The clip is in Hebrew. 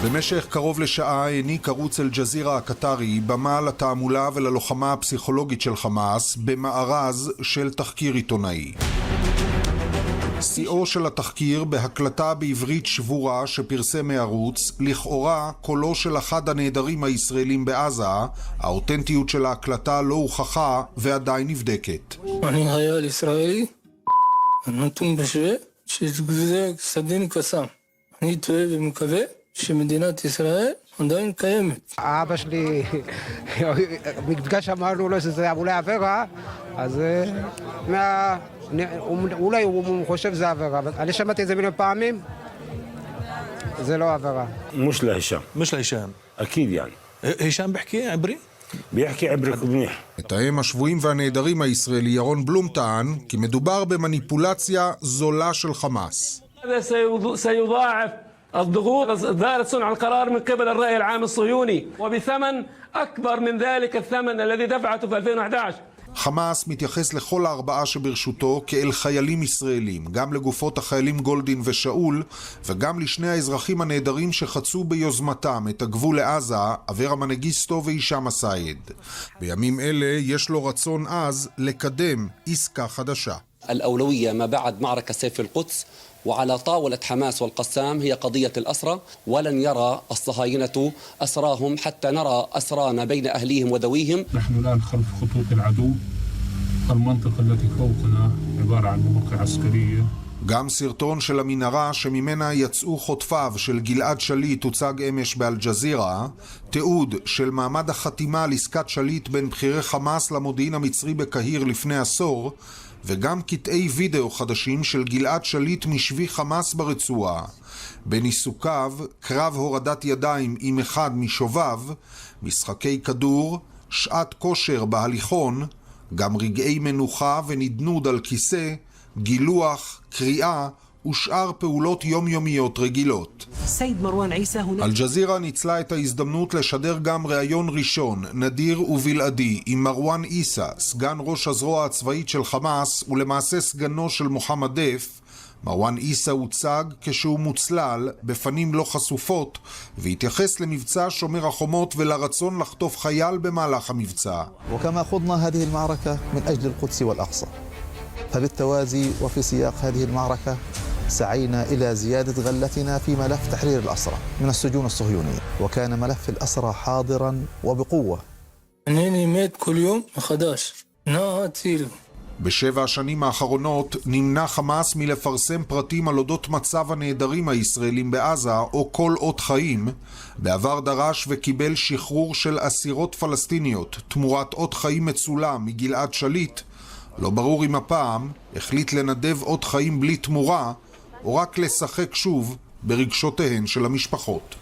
במשך קרוב לשעה העניק ערוץ אל-ג'זירה הקטרי במה לתעמולה וללוחמה הפסיכולוגית של חמאס במארז של תחקיר עיתונאי. שיאו של התחקיר בהקלטה בעברית שבורה שפרסם הערוץ, לכאורה קולו של אחד הנעדרים הישראלים בעזה. האותנטיות של ההקלטה לא הוכחה ועדיין נבדקת. אני חייל ישראלי, נתון בשווה, שזה סדין קסם. אני טועה ומקווה שמדינת ישראל עדיין קיימת. אבא שלי, מפגש אמרנו לו שזה אולי עבירה, אז אולי הוא חושב שזה עבירה. אני שמעתי את זה מיליון פעמים, זה לא עבירה. مش لهشام. مش لهشام. أكيد يعني. هشام بيحكي عبري؟ بيحكي عبري منيح. מתאם השבויים והנעדרים הישראלי ירון בלום טען כי מדובר במניפולציה זולה של חמאס. هذا سيضاعف الضغوط إدارة صنع القرار من قبل الرأي العام الصهيوني وبثمن أكبر من ذلك الثمن الذي دفعته في 2011. חמאס מתייחס לכל הארבעה שברשותו כאל חיילים ישראלים, גם לגופות החיילים גולדין ושאול, וגם לשני האזרחים הנעדרים שחצו ביוזמתם את הגבול לעזה, אברה מנגיסטו והישאם א-סייד. בימים אלה יש לו רצון עז לקדם עסקה חדשה. الأولوية ما بعد معركة سيف القدس وعلى طاولة حماس والقسام هي قضية الأسرى، ولن يرى الصهاينة أسراهم حتى نرى أسرانا بين أهليهم وذويهم. نحن الآن خلف خطوط العدو، المنطقة التي فوقنا عبارة عن مواقع عسكرية. גם סרטון של המנהרה שממנה יצאו חוטפיו של גלעד שליט הוצג אמש באל-ג'זירה, תיעוד של מעמד החתימה על עסקת שליט בין בכירי חמאס למודיעין המצרי בקהיר לפני עשור, וגם קטעי וידאו חדשים של גלעד שליט משבי חמאס ברצועה. בין עיסוקיו, קרב הורדת ידיים עם אחד משוביו, משחקי כדור, שעת כושר בהליכון, גם רגעי מנוחה ונדנוד על כיסא, גילוח, קריאה ושאר פעולות יומיומיות רגילות. אל-ג'זירה ניצלה את ההזדמנות לשדר גם ראיון ראשון, נדיר ובלעדי, עם מרואן עיסא, סגן ראש הזרוע הצבאית של חמאס ולמעשה סגנו של מוחמד דף. מרואן עיסא הוצג כשהוא מוצלל, בפנים לא חשופות, והתייחס למבצע שומר החומות ולרצון לחטוף חייל במהלך המבצע. וכמה חודנה هذه المعركة من أجل القدس والأقصى. فبالتوازي وفي سياق هذه المعركة سعينا إلى زيادة غلتنا في ملف تحرير الأسرى من السجون الصهيونية، وكان ملف الأسرى حاضرا وبقوة. أنني مات كل يوم מחדש. נעתיל. בשבע השנים האחרונות נמנע חמאס מלפרסם פרטים על אודות מצב הנעדרים הישראלים בעזה או כל אות חיים. בעבר דרש וקיבל שחרור של אסירות פלסטיניות תמורת אות חיים מצולם מגלעד שליט. לא ברור אם הפעם החליט לנדב אות חיים בלי תמורה או רק לשחק שוב ברגשותיהן של המשפחות.